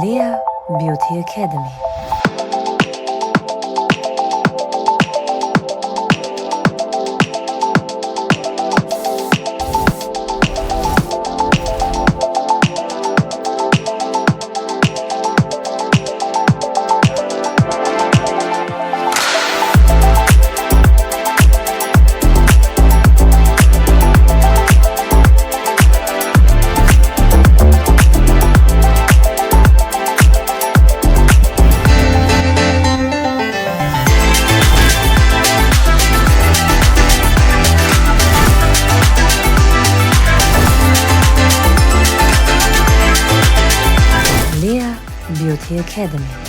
Leah Beauty Academy. Leah Beauty Academy.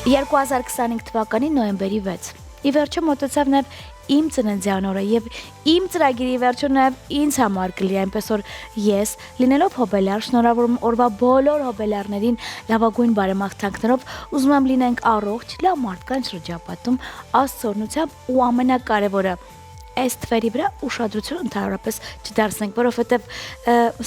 «2025 թվականի նոյեմբերի 6։ Ի վերջո մոտեցավ նաև իմ ծննդյան օրը եւ իմ ծրագիրի վերջը նաև ինձ համար կլինի, այնպես որ ես, լինելով հոբելյար, շնորհավորում օրվա բոլոր հոբելյարներին լավագույն բարեմաղթանքներով, ուզում եմ լինենք առողջ, լավ մարդկանց շրջապատում, Աստծո օրհնությամբ ու ամենակարևորը այս թվերի վրա ուշադրություն ընդհանրապես չդարձնենք, որովհետև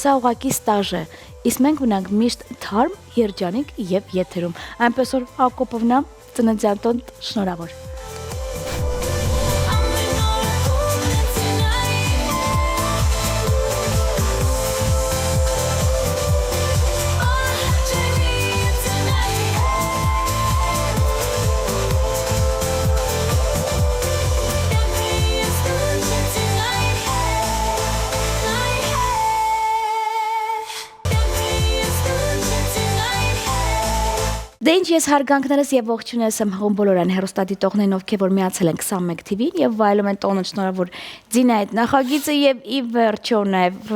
սա ուղղակի ստաժ է, իսկ մենք ունենք միշտ թարմ, երջանիկ եւ եթերում, այնպես որ Հակոբովնա ծննդյան տոն շնորհավոր։ Դե ինչ ես հարգանքներս եւ ողջունես եմ հողում բոլորան հերոստատիտողներին, ովքեր որ միացել են 21 TV-ին եւ վայելում են տոնը շնորհավոր Ձինա այդ նախագիծը եւ ի վերջո նաեւ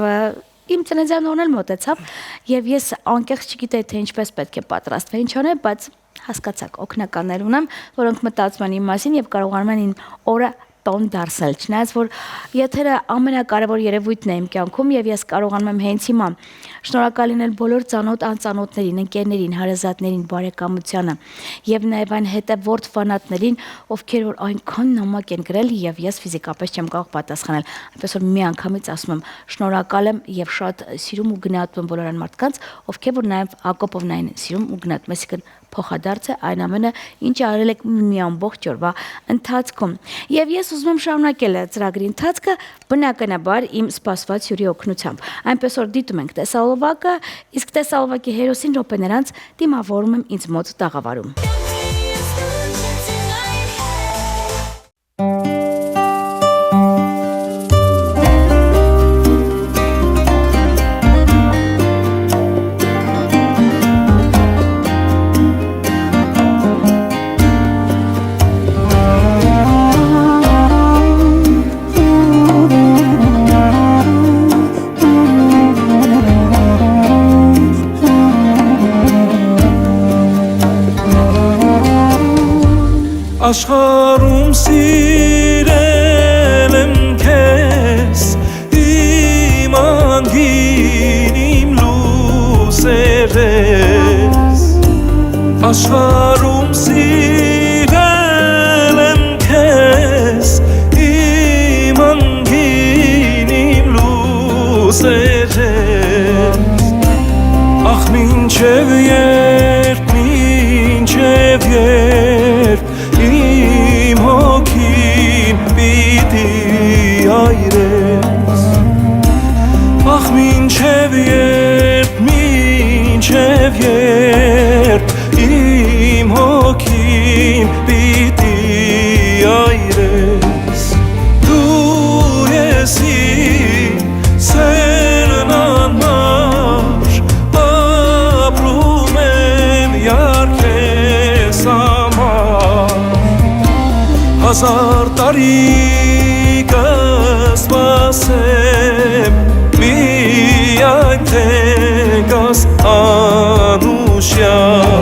իմ ծննդյան օրն էլ մոտեցավ եւ ես անկեղծ չգիտեի թե ինչպես պետք է պատրաստվել, ինչ անել, բայց հասկացաք, օգնականներ ունեմ, որոնք մտածում են իմ մասին եւ կարողանում են ին օրը տոն դարձնել, չնայած որ եթերը ամենակարևոր երևույթն է իմ կյանքում եւ ես կարողանում եմ հենց հիմա շնորհակալ լինել բոլոր ծանոթ անծանոթներին, ընկերներին, հարազատներին, բարեկամությանը եւ նաեւ այն հետեւորդ ֆանատներին, ովքեր որ այնքան նամակ են գրել եւ ես ֆիզիկապես չեմ կարող պատասխանել, այնպես որ մի անգամից ասում եմ շնորհակալ եմ եւ շատ սիրում ու գնահատում եմ բոլոր այն մարդկանց, ովքեր որ նաեւ Հակոբովնային սիրում ու գնահատում, այսինքն փոխադարձ է այն ամենը, ինչ արել եք մի ամբողջ օրվա ընթացքում։ Եվ ես ուզում եմ շարունակել ծրագրի ընթացքը բնականաբար իմ սպասված հյուրի օգնությամբ։ Այնպես որ դիտում ենք տեսալովակը, իսկ տեսալովակի հերոսին րոպեներանց դիմավորում եմ ինձ մոտ տաղավարում։ Աշխարհում սիրել եմ քեզ իմ անգին իմ լուսերես ախ մինչև երբ իմ հոգին պիտի այրես ախ մինչև երբ իմ հոգին պիտի այրես դու ես իմ սերն անմար ապրում եմ յարքես համար հազար տարի կսպասեմ միայն թե գաս անուշյալ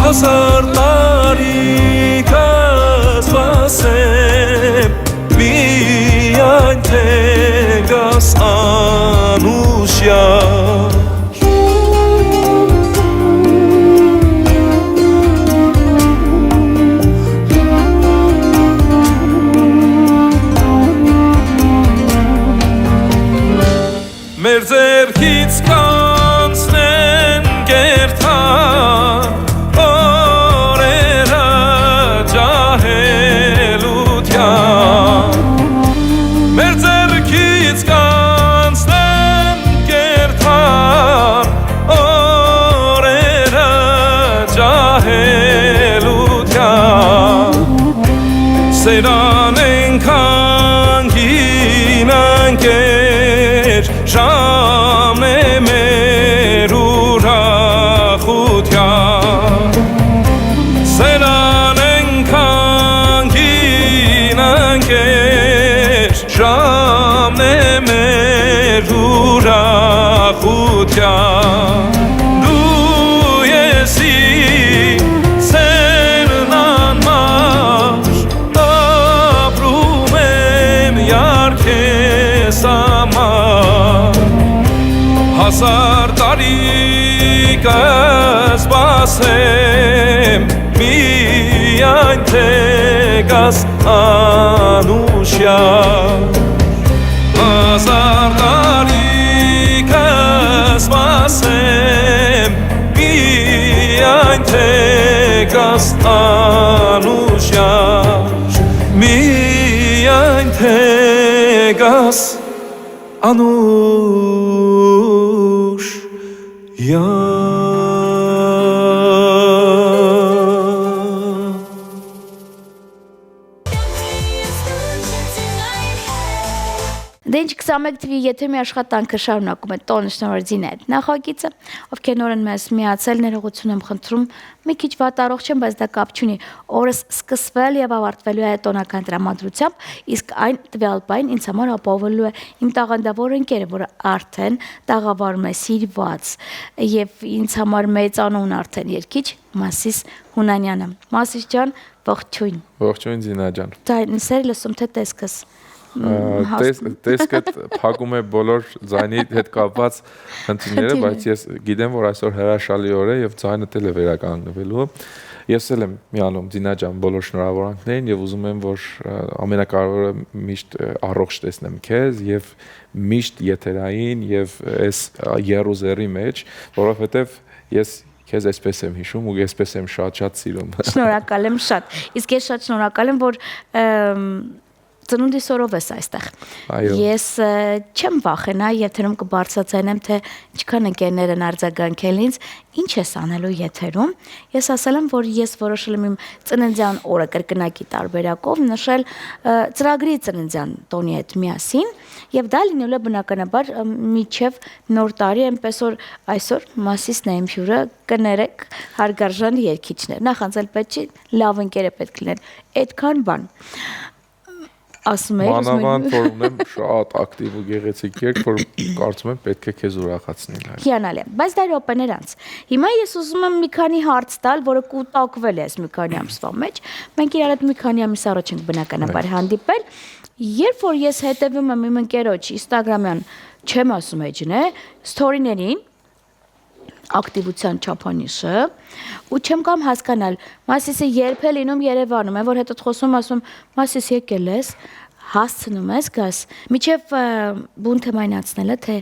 հազար տարի կսպասեմ միայն թե գաս անուշյալ մեր ձեռքից կանցնեն կերթան օրերը ջահելության մեր ձեռքից կանցնեն կերթան օրերը ջահելության սերան ենքան գինանքեր Շամն է մեր ուրախության Սերան ենքան գինանքեր Շամն է մեր ուրախության Դու ես իմ սերն անմար ապրում եմ յարքես համար Հազար տարի կսպասեմ միայն թե գաս անուշյալ Հազար տարի կսպասեմ միայն թե գաս անուշյալ միայն թե գաս Anush ya Դենջ 21 թվի եթերի աշխատանքը շարունակում է տոնը շնորհձին այդ նախագիծը, ովքեր նոր են մեզ միացել, ներողություն եմ խնդրում, մի քիչ վատառողջ եմ, բայց դա կապ չունի, օրս սկսվել եւ ավարտվելու է տոնական տրամադրությամբ, իսկ այն տվյալ բան ինձ համար ապահովելու է իմ տաղանդավոր ընկերը, որը արդեն տաղավարում է սիրված եւ ինձ համար մեծանուն արդեն երկիչ Մասիս Հունանյանը։ Մասիս ջան, ողջույն։ Ողջույն Զինա ջան։ Դա նսեր լսում թե տեսքս։ Տեսքը փակում է բոլոր ձայնի հետ կապված խնդիրները, բայց ես գիտեմ, որ այսօր հրաշալի օր է եւ ձայնը էլ է վերականգնվելու։ Ես էլ եմ միանում Զինա ջան բոլոր շնորհավորանքներին եւ ուզում եմ, որ ամենակարևորը միշտ առողջ տեսնեմ քեզ եւ միշտ եթերային եւ այս երուզերի մեջ, որովհետեւ ես քեզ այսպես եմ հիշում ու այսպես եմ շատ սիրում։ Շնորհակալ եմ շատ։ Իսկ ես շատ շնորհակալ եմ, որ ծնունդիս օրով ես այստեղ։ Ես չեմ վախենա, եթերում կբարձրացնեմ, թե ինչքան ընկերներ են արձագանքել ինձ, ինչ ես անելու եթերում։ Ես ասել եմ, որ ես որոշել եմ իմ ծննդյան օրը կրկնակի տարբերակով նշել ծրագրի ծննդյան տոնի հետ միասին, եւ դա լինելու է բնականաբար միջև նոր տարի, այնպես որ այսօր Մասիսն է իմ հյուրը, կներեք հարգարժան երգիչներ։ Նախանձել պետք չի, լավ ընկեր է պետք լինել։ Այդքան բան։ Ասում եմ, մանավանդ որ ունեմ շատ ակտիվ ու գեղեցիկ երգ, որ կարծում եմ պետք է քեզ ուրախացնի։ Հիանալի է, բայց դա րոպեներ անց։ Հիմա ես ուզում եմ մի քանի հարց տալ, որը կուտակվել է այս մի քանի ամսվա մեջ։ Մենք իրար հետ մի քանի ամիս առաջ ենք բնականաբար հանդիպել։ Երբ որ ես հետևում եմ իմ ընկերոջ Instagram-յան, չեմ ասում էջն է, story-ներին, ակտիվության չափանիշը ու չեմ կամ հասկանալ Մասիսը երբ է լինում Երևանում է որ հետո խոսում ասում Մասիս եկել ես հասցնում ես գաս միջև բուն թեմայնացնելը թե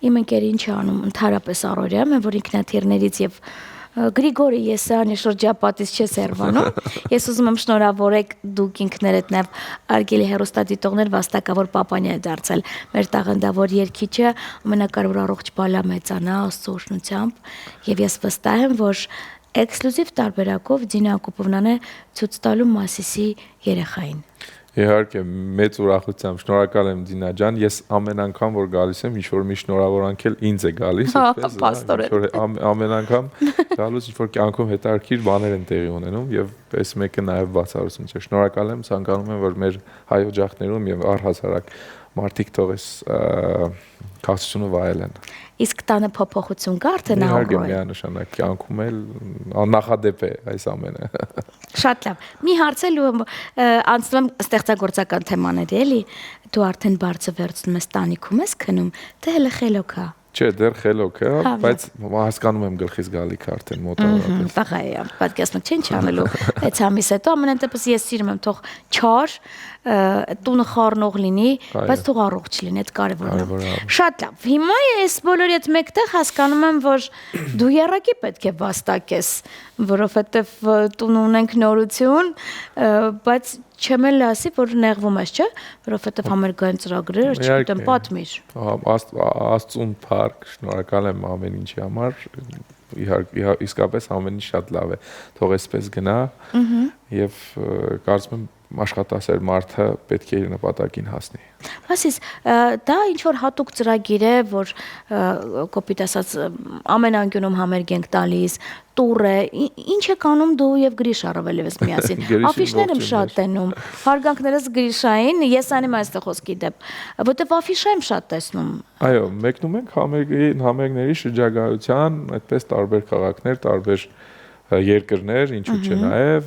իմ ընկերը ինչ է անում ընդհանրապես առօրյա mən որ ինքնաթիռներից եւ Գրիգորի Եսյանի շրջապատից չէ Սերվանում ես ուզում եմ շնորհավորեք դուք ինքներդ նաև արգելի հերոստատիտողներ վաստակավոր Պապանյա է դարձել մեր տաղանդավոր երգիչը ամենակարևոր առողջ բալա մեծանա Աստծո օրհնությամբ եւ ես վստահ եմ որ էքսկլյուզիվ տարբերակով Դինա Ակոպովնան է ցույց տալու Մասիսի երեխային Իհարկե մեծ ուրախությամբ շնորհակալ եմ Դինա ջան ես ամեն անգամ որ գալիս եմ ինչ որ մի շնորհավորանքել ինձ է գալիս այդպես ամեն անգամ գալուց ինչ որ կյանքում հետաքրքիր բաներ են տեղի ունենում եւ այս մեկը նաեւ բացառություն չէ շնորհակալ եմ ցանկանում եմ որ մեր հայ օջախներում եւ առհասարակ մարդիկ թող այս քաղցությունը վայելեն իսկ տանը փոփոխություն կա արդեն Իհարկե միանշանակ կյանքում էլ նախադեպ է այս ամենը Շատ լավ։ Մի հարցելու անցնում եմ ստեղծագործական թեմաների, էլի։ Դու արդեն բարձը վերցնում ես տանիքում ես քնում, թե հələ խելոք է։ Չէ, դեռ խելոք է, բայց հասկանում եմ գլխից գալիք արդեն մոտավորապես։ Տղա է, պատկերացնում չեն չանելու։ 6 ամիս հետո ամենայն դեպս ես սիրում եմ թող չար, տունը խառնող լինի, բայց թող առողջ լինի, այդ կարևորն է։ Շատ լավ։ Հիմա ես բոլորի հետ մեկտեղ հասկանում եմ, որ դու երակի պետք է վաստակես, որովհետև տուն ունենք նորություն, բայց չեմ էլ ասի, որ նեղվում ես, չէ՞, որովհետև համերգային ծրագրերը, չգիտեմ, պատմիր։ Աստծուն փառք, շնորհակալ եմ ամեն ինչի համար։ Իհարկե, իսկապես ամեն ինչ շատ լավ է։ Թող այսպես գնա եւ կարծում եմ աշխատասեր մարդը պետք է իր նպատակին հասնի։ Մասիս, դա ինչ որ հատուկ ծրագիր է, որ կոպիտ ասած ամեն անկյունում համերգ ենք տալիս, տուր է, ինչ եք անում դու եւ Գրիշ առավելևս միասին։ Աֆիշներ եմ շատ տենում, հարգանքներս Գրիշային, ես անեմ այստեղ խոսքի դեպ, որտեվ աֆիշա եմ շատ տեսնում։ Այո, մեկնում ենք համերգների շրջագայության, այդպես տարբեր քաղաքներ, տարբեր երկրներ, ինչու՞ չէ նաև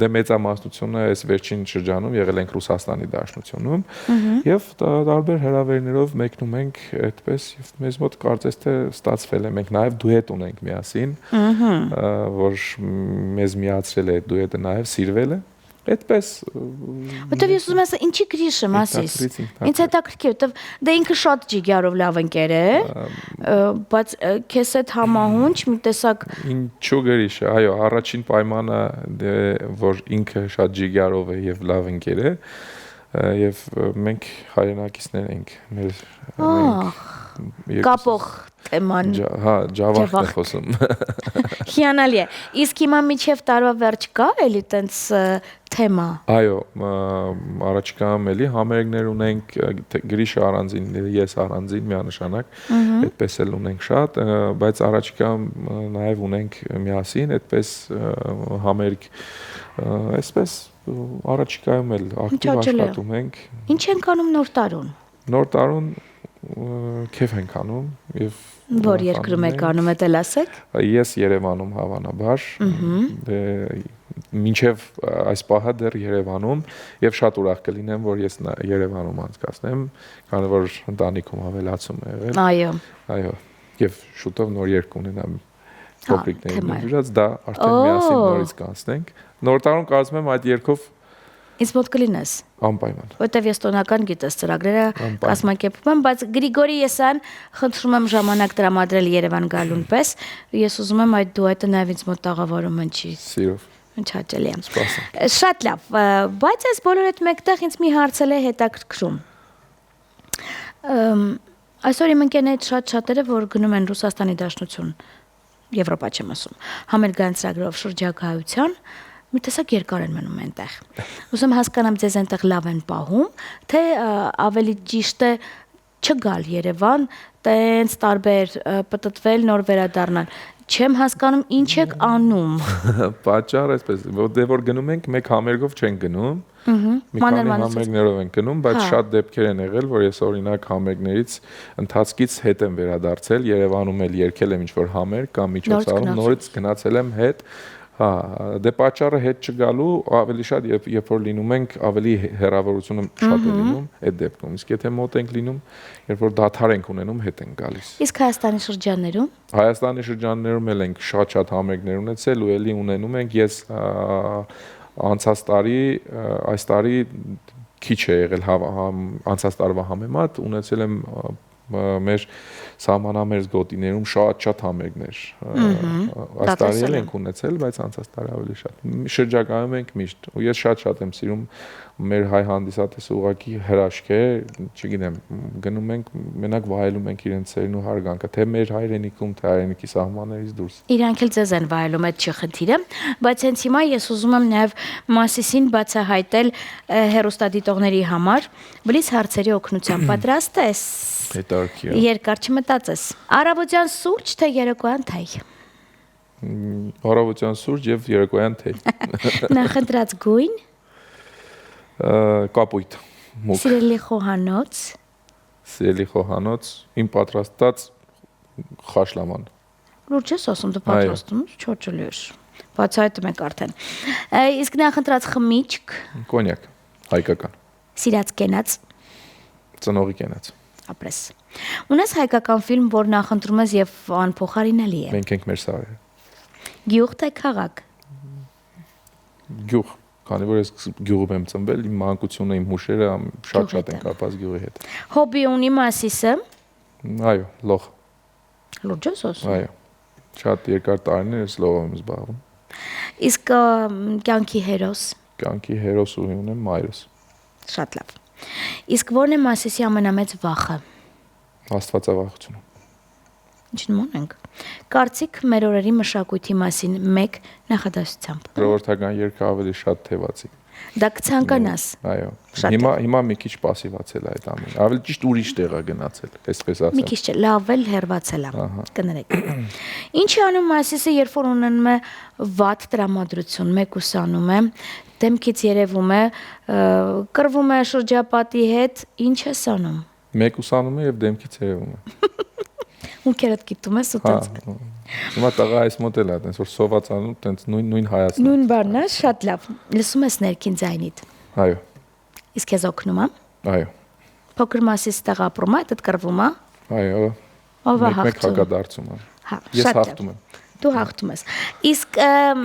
դե մեծամասնությունը այս վերջին շրջանում եղել ենք Ռուսաստանի Դաշնությունում եւ տարբեր հրավերներով մեկնում ենք այդպես եւ մեզ մոտ կարծես թե ստացվել է մենք նաև դուետ ունենք միասին որ մեզ միացրել է այդ դուետը նաև սիրվել է Այդպես Որտեվ ես ուզում եմ ինչի Գրիշը Մասիս Ինձ հետաքրքիր որտեվ դե ինքը շատ ջիգարով լավ ընկեր է բայց քեզ այդ համահունչ մի տեսակ Ինչու Գրիշը այո առաջին պայմանը որ ինքը շատ ջիգարով է եւ լավ ընկեր է եւ մենք հայրենակիցներ ենք մեր կապող թեման հա ջավախն է խոսում Հիանալի է իսկ հիմա միջև տարվա վերջ կա էլի տենց թեմա այո առաջիկայում էլի համերգներ ունենք Գրիշը առանձին ես առանձին միանշանակ այդպես էլ ունենք շատ բայց առաջիկայում նաև ունենք միասին այդպես համերգ այսպես առաջիկայում էլ ակտիվ աշխատում ենք Ինչ ենք անում նոր տարուն Քեֆ ենք անում եւ Որ երկրում եք անում եք էլ ասեք Ես Երևանում հավանաբար մինչև այս պահը դեռ Երևանում եւ շատ ուրախ կլինեմ որ ես Երևանում անցկացնեմ քանի որ ընտանիքում ավելացում է եղել Այո եւ շուտով նոր երկ ունենամ փոքրիկներին նվիրած դա արդեն միասին նորից կանցնենք նոր տարուն կարծում եմ այդ երկով Ինձ մոտ կլինես Անպայման Որտեվ ես տոնական գիտես ծրագրերը կազմակերպում եմ բայց Գրիգորի Եսյան խնդրում եմ ժամանակ տրամադրել Երևան գալուն պես ես ուզում եմ այդ դուետը նաև ինձ մոտ տաղավարում ընչի Սիրով Ինչ հաճելի է Շատ լավ բայց այս բոլոր այդ մեկտեղ ինձ մի հարցել է հետաքրքրում Այսօր իմ ընկերներից շատերը որ գնում են Ռուսաստանի Դաշնություն Եվրոպա չեմ ասում համերգային ծրագրով շրջագայության մի տեսակ երկար են մնում այնտեղ։ Ուզում հասկանամ ձեզ այնտեղ լավ են պահում, թե ավելի ճիշտ է չգալ Երևան, տենց տարբեր պտտվել, նոր վերադառնալ։ Չեմ հասկանում ինչ եք անում։ Պատճառը այսպես, որ գնում ենք, մեկ համերգով չենք գնում։ Մի քանի համերգներով ենք գնում, բայց շատ դեպքեր են եղել, որ ես օրինակ համերգներից ընթացքից հետ եմ վերադարձել, Երևանում էլ երգել եմ ինչ-որ համերգ կամ միջոցառում, նորից գնացել եմ հետ Հա, դե պատճառը հետ չգալու ավելի շատ երբ որ լինում ենք ավելի հեռավորությունը շատ է լինում այդ դեպքում իսկ եթե մոտ ենք լինում երբ որ դադար ենք ունենում հետ ենք գալիս Իսկ Հայաստանի շրջաններում Հայաստանի շրջաններում էլ ենք շատ համերգներ ունեցել ու էլի ունենում ենք ես անցած տարի այս տարի քիչ է եղել անցած տարվա համեմատ ունեցել եմ մեր սահմանամերձ գոտիներում շատ համերգներ այս տարի էլ ենք ունեցել բայց անցած տարի ավելի շատ շրջակայում ենք միշտ ու ես շատ եմ սիրում մեր հայ հանդիսատեսը ուղղակի հրաշք է չգիտեմ գնում ենք մենակ վայելում ենք իրենց սերն ու հարգանքը թե մեր հայրենիքում թե հայրենիքի սահմաններից դուրս Իրանք էլ ձեզ են վայելում այդ չի խնդիրը բայց հենց հիմա ես ուզում եմ նաև Մասիսին բացահայտել հեռուստադիտողների համար բլիզ հարցերի օգնությամբ պատրաստ ես Երկար չմտածես Առավոտյան սուրճ թե երեկոյան թեյ Առավոտյան սուրճ եւ երեկոյան թեյ Նախընտրած գույն Կապույտ մուկ Սիրելի խոհանոց իմ պատրաստած խաշլաման Լուրջ ես ասում դու պատրաստում ես չոճլյուս Բացահայտում եք արդեն Իսկ նախընտրած խմիչք Կոնյակ հայկական Սիրած կենաց Ծնողի կենաց Ապրես Ունես հայկական ֆիլմ որ նախընտրում ես եւ անփոխարինելի է Մենք ենք մեր սարերը Գյուղ թե քաղաք Գյուղ Քանի որ ես գյուղում եմ ծնվել, իմ մանկությունը, իմ հուշերը շատ են կապված գյուղի հետ։ Հոբի ունի Մասիսը։ Այո, լող։ Լուրջ ես ասում։ Այո։ Շատ երկար տարիներ ես լողով եմ զբաղվում։ Իսկ կյանքի հերոս։ Կյանքի հերոս ունեմ մայրս։ Շատ լավ։ Իսկ ո՞րն է Մասիսի ամենամեծ վախը։ Աստվածավախությունը։ Ինչ նման ենք։ Կարծիք մեր օրերի մշակույթի մասին մեկ նախադասությամբ։ Ժողովրդական երգը ավելի շատ թևացի։ Դա կցանկանաս։ Այո։ Հիմա մի քիչ пассивացել է այդ ամենը։ Ավելի ճիշտ ուրիշ տեղ է գնացել, այսպես ասեմ։ Մի քիչ լավ էլ հերվածել է։ Կներեք։ Ինչի անում Մասիսը, երբ որ ունենում է վատ տրամադրություն, մեկուսանում է, դեմքից երևում է, կռվում է շրջապատի հետ, ինչ է անում։ Մեկուսանում է եւ դեմքից երևում է։ Ունքերդ գիտում ես ու տենց։ Հիմա տղա այս մոդելը է, տենց որ սովածանում, տենց նույն հայացքն։ Նույն բանն է, շատ լավ։ Լսում ես ներքին ձայնիդ։ Այո։ Իսկ ես օգնում եմ։ Այո։ Փոքր Մասիս տղա ապրում է, դդ կռվում է։ Այո։ Ով է մեկ հակադարձում է։ Հա, ես հաղթում եմ։ Դու հաղթում ես։ Իսկ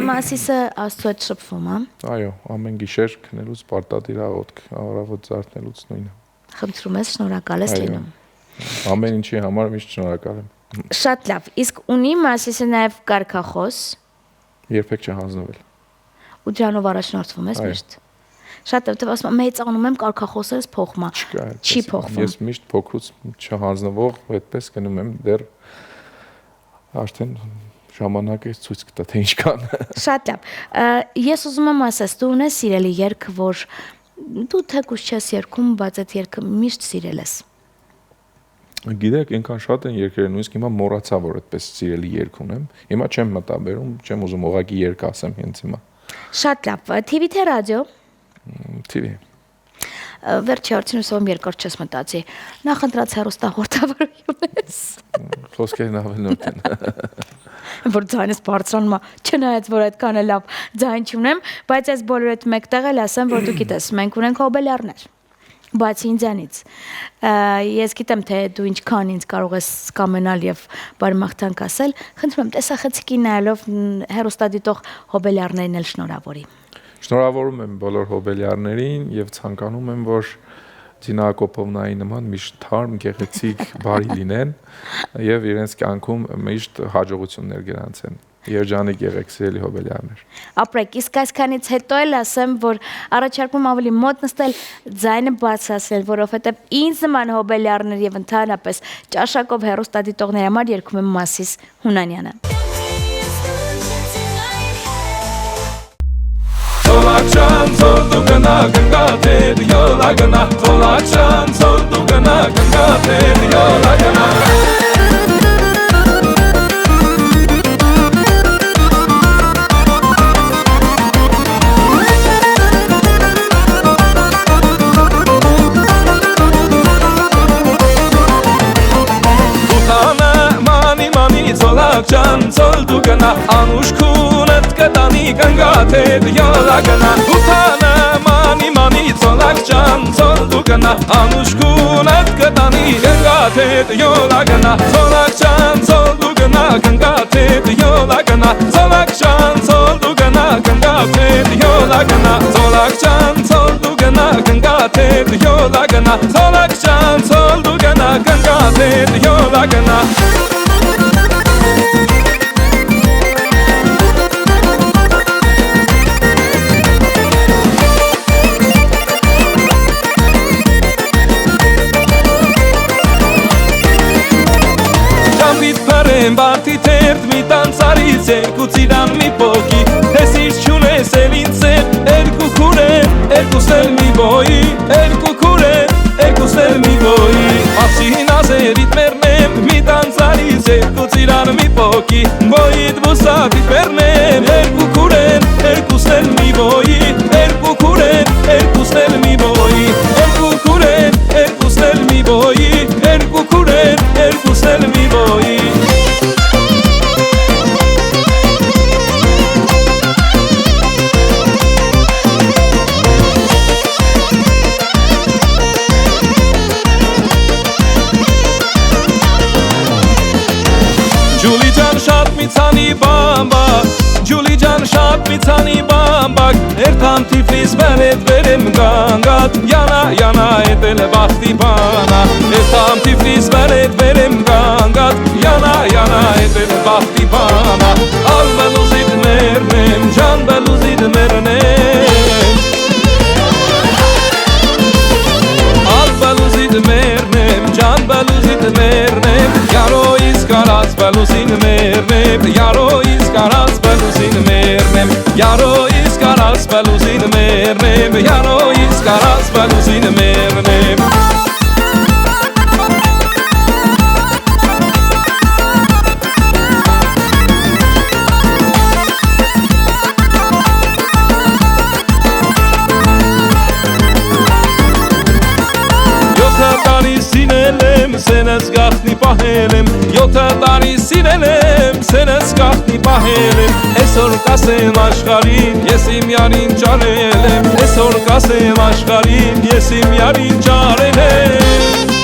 Մասիսը Աստծո հետ շփվում է։ Այո, ամեն գիշեր քնելուց պարտադիր աղոթք, առավոտ զարթնելուց նույնը։ Խնդրում ես, շնորհակալ ես լինում։ Ամեն ինչի համար միշտ շնորհակալ եմ։ Շատ լավ։ Իսկ ունի Մասիսը նաև կարգախոս։ Երբեք չհանձնվել։ Ու դրանով առաջնորդվում ես միշտ։ Շատ լավ, ասում եմ, մեծանում եմ կարգախոսերս փոխում։ Չի փոխվում։ Ես միշտ փոքրուց չհանձնվող, այդպես գնում եմ դեռ արդեն ժամանակը ցույց կտա թե ինչքան։ Շատ լավ։ Ես ուզում եմ ասես, դու ունես սիրելի երգ, որ դու թեկուզ չես երգում, բայց այդ երգը միշտ սիրել ես։ Գիտեք, այնքան շատ են երգերը, նույնիսկ հիմա մոռացա, որ այդպես սիրելի երգ ունեմ։ Հիմա չեմ մտաբերում, չեմ ուզում ուղղակի երգ ասեմ հենց հիմա։ Շատ լավ։ TV թե ռադիո։ TV։ Վերջի հարցին ուսում երկար չես մտածի։ Նախընտրած հեռուստահաղորդավարություն ես։ Խոսքերն ավելորդ են։ Որ ձայնս բարձրանում է, չնայած որ այդքան է լավ ձայն չունեմ, բայց այս բոլորը այդ մեկտեղ էլ ասեմ, որ դու գիտես, մենք ունենք հոբելյարներ։ Բացի ինձանից։ Ես գիտեմ, թե դու ինչքան ինձ կարող ես կամենալ եւ բարմաղթանք ասել, խնդրում եմ տեսախցիկի նայելով հեռուստադիտող հոբելյարներին էլ շնորհավորի։ Շնորհավորում եմ բոլոր հոբելյարներին եւ ցանկանում եմ, որ Դինա Հակոբովնայի նման միշտ թարմ, գեղեցիկ, բարի լինեն եւ իրենց կյանքում միշտ հաջողություններ գրանցեն։ Երջանիկ եղեք, սիրելի հոբելյարներ։ Ապրեք, իսկ այսքանից հետո էլ ասեմ, որ առաջարկում ավելի մոտ նստել, ձայնը բարձրացնել, որովհետեւ ինձ նման հոբելյարներ եւ ընդհանրապես ճաշակով հեռուստադիտողների համար երգում եմ Մասիս Հունանյանը։ Tolakşan sordu gına gınga dedi yola gına Tolakşan sordu gına gınga dedi yola gına Tutana mani mani tolakşan sordu gına Anuş kunet kedan կտանի կնգաթետ յոլագնա Ուտանը մանի ծոլակչան ծոլ դու գնա Անուշկունդ կտանի կնգաթետ յոլագնա Ծոլակչան ծոլ դու գնա կնգաթետ յոլագնա Ծոլակչան ծոլ դու գնա կնգաթետ յոլագնա Ծոլակչան ծոլ դու գնա կնգաթետ յոլագնա Ծոլակչան ծոլ դու գնա կնգաթետ յոլագնա Բարտի թերթ մի տանցարից երկուցիրան մի պոքի Հեսիր չունես էլ ինձ էլ երկու քուրեն Երկուսն էլ մի բոյի Երկու քուրեն Երկուսն էլ մի բոյի Աղջին ազերիտ մերնեմ մի տանցարից երկուցիրան մի պոքի Բոյիտ բուսատիտ մերնեմ երկու քուրեն Երկուսն էլ մի բոյի Երկու քուրեն Երկուսն էլ մի բոյի Երկու քուրեն Երկուսն էլ մի բոյի Երկու քուրեն Երկուսն էլ մի բոյի Ջուլի ջան շատ մի ցանի բամբակ Ջուլի ջան շատ մի ցանի բամբակ Երթան Թիֆլիս բերետ վերեմ գանգատ Յանա էտ էլ բախտի բանա Երթան Թիֆլիս բերետ վերեմ գանգատ Յանա էտ էլ բախտի բանա Ալ բելուզիտ մերնեմ ջան բելուզիտ մերնեմ Ալ բելուզիտ մերնեմ ջան բելուզիտ մերնեմ Yaroi skaraz belusin mernem Yaroi skaraz belusin mernem Yaroi skaraz belusin mernem Yaroi skaraz belusin mernem Սենս գախնի պահել եմ Յոթը տարի սիրել եմ Սենս գախնի պահել եմ Այսօր կասեմ աշխարհին Ես իմ յարին ճարել եմ Այսօր կասեմ աշխարհին Ես իմ յարին ճարել եմ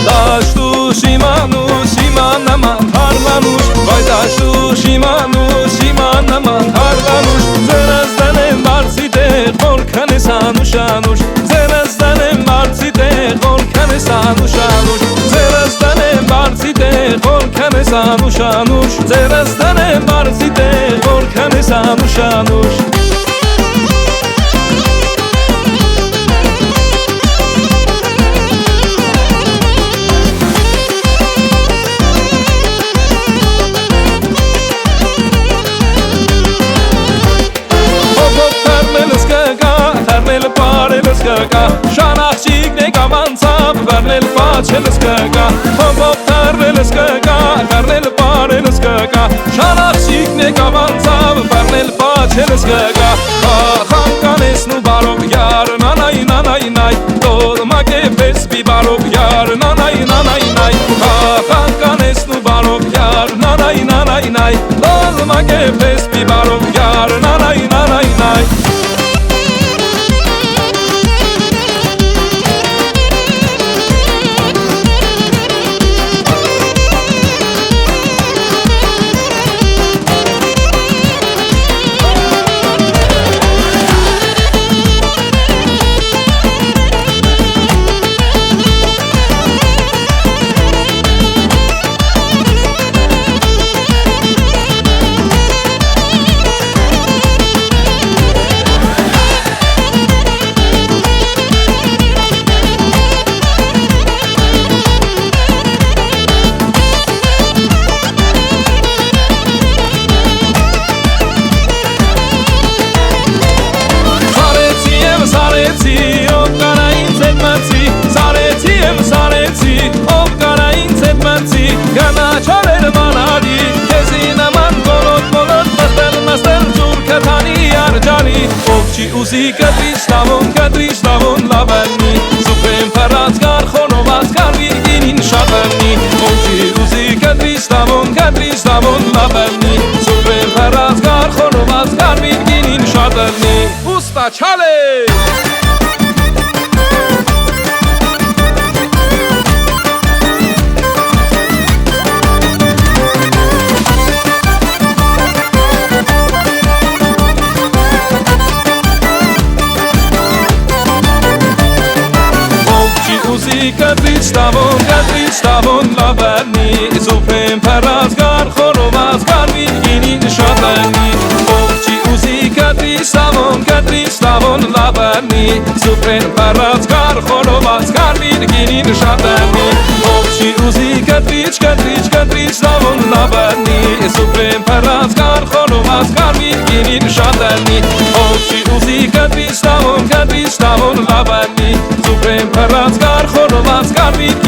Դաշտուշ իմանաման հարվանուշ Վայ դաշտուշ իմանաման հարվանուշ Ձերս դանեմ բարձի տեղ Որքան ես անուշանուշ Ձերս դանեմ բարձի տեղ Որքան ես անուշանուշ Ձերս դանեմ բարձի տեղ Որքան ես անուշանուշ Ձերս դանեմ բարձի տեղ Որքան ես անուշանուշ Թարնել պարելս կկա Շանախջիկն է կամանցապ Վերնել պաչելս կկա Հոմով թարնելս կկա Թարնել պարելս կկա Շանախջիկն է կամանցապ Վերնել պաչելս կկա Խանկանեսն ու բարով յար Նանայ Տոլմակ է վեսպի բարով յար Նանայ Խանկանեսն ու բարով յար Նանայ Տոլմակ է վեսպի բարով յար Նանայ Գնաչարեր մանարի Քեզի նման բոլոտ Մստել ծուր կթանի արջանի Ով չի ուզի կտրիշ լավոն լավելնի Սուպրեմ պրած կար խոնոված կարվի ինին շատելնի Ով չի ուզի կտրիշ լավոն լավելնի Չալե Կտրիչ տավոն լավարնի Զուպրեմ պարած գար խորոված գարվին գինին շատարնի Ողջի ուզի կտրիչ տավոն լավարնի Զուպրեմ պարած գար խորոված գարվին գինին շատարնի Ողջի ուզի կտրիչ տավոն լավարնի Զուպրեմ պարած գար խորոված գարվին գինին շատարնի Ողջի ուզի կտրիչ տավոն լավարնի Զուպրեմ պարած գար խորոված գարվին